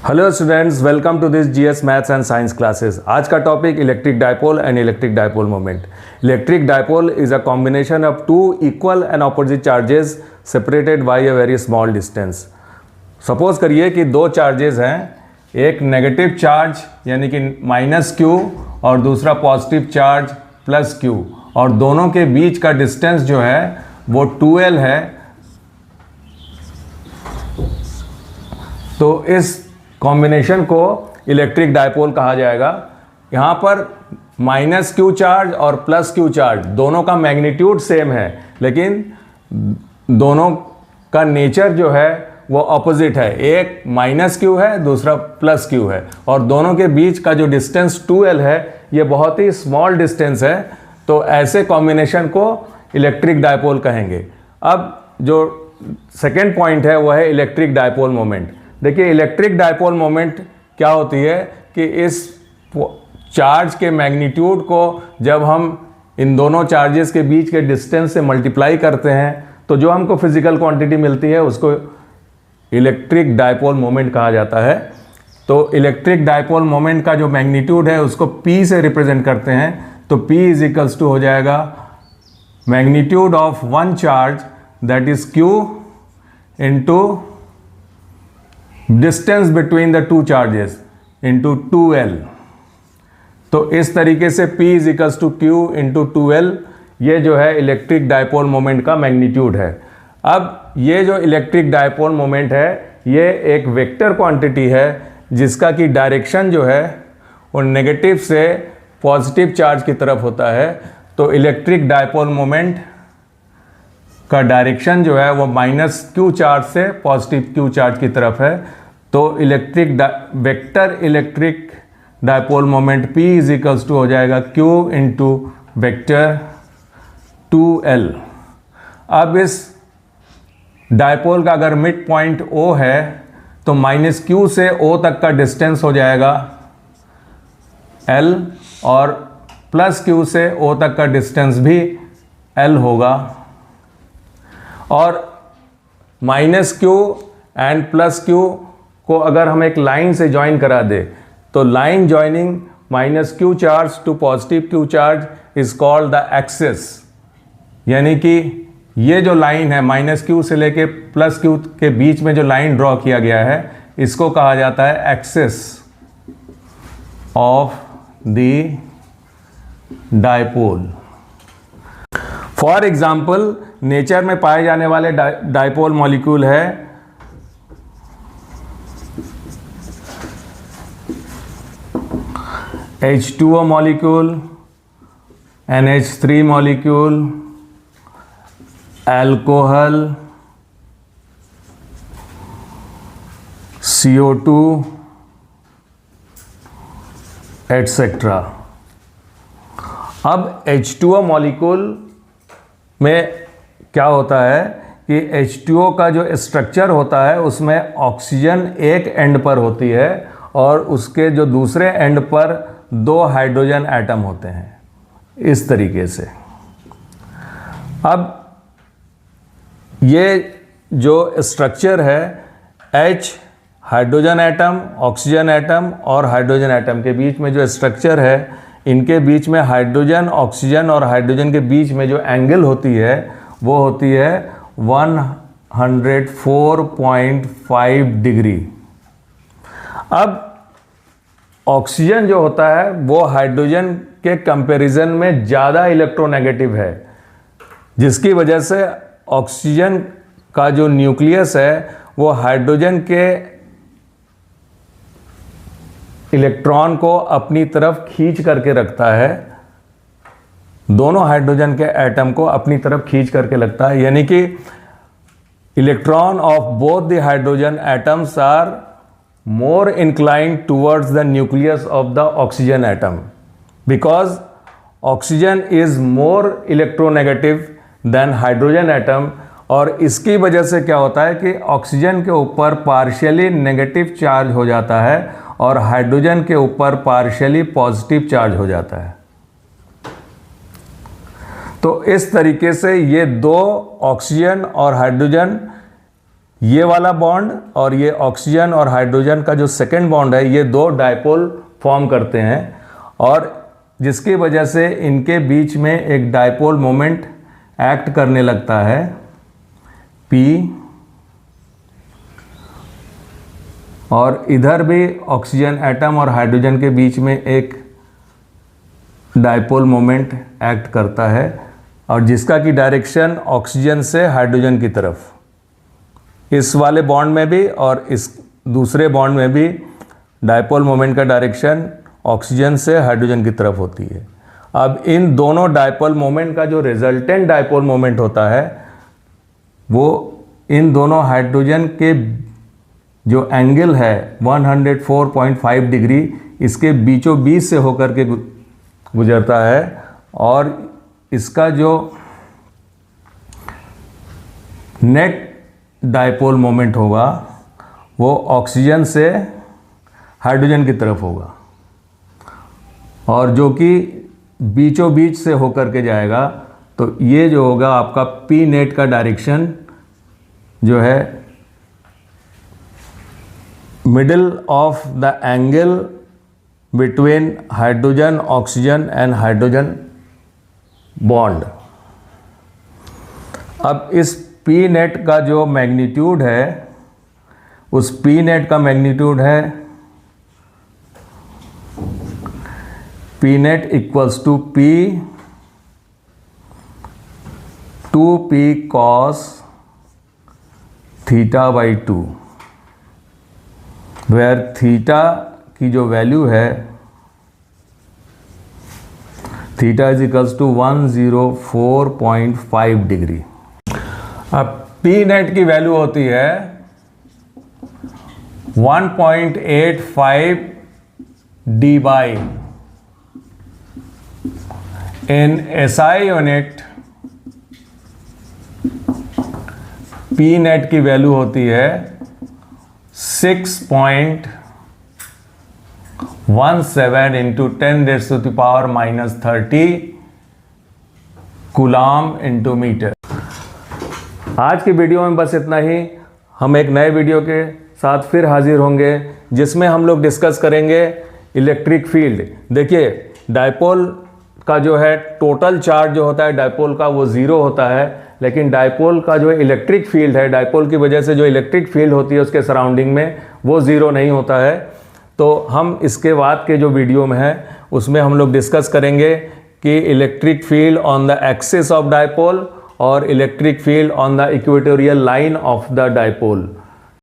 Hello students, welcome to this GS maths and science classes. आज का topic electric dipole and electric dipole moment. Electric dipole is a combination of two equal and opposite charges separated by a very small distance. Suppose करिए कि दो charges हैं, एक negative charge यानी कि minus Q और दूसरा पॉजिटिव चार्ज प्लस क्यू, और दोनों के बीच का डिस्टेंस जो है वो 2L है। तो इस कॉम्बिनेशन को इलेक्ट्रिक डायपोल कहा जाएगा। यहाँ पर माइनस क्यू चार्ज और प्लस क्यू चार्ज दोनों का मैग्नीट्यूड सेम है, लेकिन दोनों का नेचर जो है वो अपोजिट है। एक माइनस क्यू है, दूसरा प्लस क्यू है, और दोनों के बीच का जो डिस्टेंस 2L है ये बहुत ही स्मॉल डिस्टेंस है। तो ऐसे कॉम्बिनेशन को इलेक्ट्रिक डायपोल कहेंगे। अब जो सेकेंड पॉइंट है वो है इलेक्ट्रिक डायपोल मोमेंट। देखिए, इलेक्ट्रिक डायपोल मोमेंट क्या होती है कि इस चार्ज के मैग्नीट्यूड को जब हम इन दोनों चार्जेस के बीच के डिस्टेंस से मल्टीप्लाई करते हैं तो जो हमको फिजिकल क्वांटिटी मिलती है उसको इलेक्ट्रिक डायपोल मोमेंट कहा जाता है। तो इलेक्ट्रिक डायपोल मोमेंट का जो मैग्नीट्यूड है उसको P से रिप्रेजेंट करते हैं। तो P इज इक्वल्स टू हो जाएगा magnitude of one charge that is Q into distance between the two charges into 2L। तो इस तरीके से P is equals to Q into 2L, ये जो है इलेक्ट्रिक डायपोल मोमेंट का मैग्नीट्यूड है। अब ये जो इलेक्ट्रिक डायपोल मोमेंट है ये एक वेक्टर क्वांटिटी है जिसका कि डायरेक्शन जो है वो नेगेटिव से पॉजिटिव चार्ज की तरफ होता है। तो इलेक्ट्रिक डायपोल मोमेंट का डायरेक्शन जो है वो माइनस क्यू चार्ज से पॉजिटिव क्यू चार्ज की तरफ है। तो vector electric dipole moment P is equals to हो जाएगा Q इंटू वेक्टर 2L। अब इस डायपोल का अगर मिड पॉइंट O है तो माइनस Q से O तक का डिस्टेंस हो जाएगा L, और प्लस Q से O तक का डिस्टेंस भी L होगा। और minus Q and plus Q को अगर हम एक लाइन से ज्वाइन करा दे तो line joining minus Q charge to positive Q charge is called the axis. यानी कि ये जो लाइन है माइनस क्यू से लेके प्लस क्यू के बीच में जो लाइन ड्रॉ किया गया है इसको कहा जाता है axis of the dipole. For example, nature में पाए जाने वाले डायपोल मॉलिक्यूल है H2O molecule, NH3 molecule, alcohol, CO2 etcetera. अब H2O मॉलिक्यूल में क्या होता है कि H2O का जो स्ट्रक्चर होता है उसमें ऑक्सीजन एक एंड पर होती है और उसके जो दूसरे एंड पर दो हाइड्रोजन एटम होते हैं, इस तरीके से। अब ये जो स्ट्रक्चर है H hydrogen atom, oxygen atom और हाइड्रोजन एटम के बीच में जो स्ट्रक्चर है, इनके बीच में हाइड्रोजन, ऑक्सीजन और हाइड्रोजन के बीच में जो एंगल होती है वो होती है 104.5 डिग्री। अब ऑक्सीजन जो होता है वो हाइड्रोजन के कंपैरिजन में ज़्यादा इलेक्ट्रोनेगेटिव है, जिसकी वजह से ऑक्सीजन का जो न्यूक्लियस है वो हाइड्रोजन के इलेक्ट्रॉन को अपनी तरफ खींच करके रखता है, दोनों हाइड्रोजन के एटम को अपनी तरफ खींच करके लगता है। यानी कि electron of both the hydrogen atoms are more inclined towards the nucleus of the oxygen atom, because oxygen is more electronegative than hydrogen atom. और इसकी वजह से क्या होता है कि ऑक्सीजन के ऊपर पार्शियली नेगेटिव चार्ज हो जाता है और हाइड्रोजन के ऊपर पार्शियली पॉजिटिव चार्ज हो जाता है। तो इस तरीके से ये दो ऑक्सीजन और हाइड्रोजन ये वाला बॉन्ड और ये ऑक्सीजन और हाइड्रोजन का जो सेकेंड बॉन्ड है, ये दो डायपोल फॉर्म करते हैं और जिसकी वजह से इनके बीच में एक डायपोल मोमेंट एक्ट करने लगता है P, और इधर भी ऑक्सीजन एटम और हाइड्रोजन के बीच में एक डायपोल मोमेंट एक्ट करता है और जिसका की डायरेक्शन ऑक्सीजन से हाइड्रोजन की तरफ, इस वाले बॉन्ड में भी और इस दूसरे बॉन्ड में भी डायपोल मोमेंट का डायरेक्शन ऑक्सीजन से हाइड्रोजन की तरफ होती है। अब इन दोनों डायपोल मोमेंट का जो रिजल्टेंट डायपोल मोमेंट होता है वो इन दोनों हाइड्रोजन के जो एंगल है 104.5 डिग्री, इसके बीचों बीच से होकर के गुजरता है और इसका जो नेट डायपोल मोमेंट होगा वो ऑक्सीजन से हाइड्रोजन की तरफ होगा और जो कि बीचों बीच से होकर के जाएगा। तो ये जो होगा आपका पी नेट का डायरेक्शन जो है middle of the angle between hydrogen oxygen and hydrogen bond. अब इस पी नेट का जो मैग्नीट्यूड है, उस पी नेट का मैग्नीट्यूड है P net equals to P 2p cos theta by 2, where theta की जो वैल्यू है theta is equals to 104.5 degree. अब पी नेट की वैल्यू होती है 1.85 D by in SI unit P net की वैल्यू होती है 6.17 इंटू 10⁻⁻³ कूलाम इंटू मीटर। आज की वीडियो में बस इतना ही। हम एक नए वीडियो के साथ फिर हाजिर होंगे जिसमें हम लोग डिस्कस करेंगे इलेक्ट्रिक फील्ड। देखिए डायपोल का जो है टोटल चार्ज जो होता है डायपोल का वो ज़ीरो होता है, लेकिन डायपोल का जो इलेक्ट्रिक फील्ड है, डायपोल की वजह से जो इलेक्ट्रिक फील्ड होती है उसके सराउंडिंग में, वो ज़ीरो नहीं होता है। तो हम इसके बाद के जो वीडियो में है उसमें हम लोग डिस्कस करेंगे कि electric field on the axis of dipole और electric field on the equatorial line of the dipole.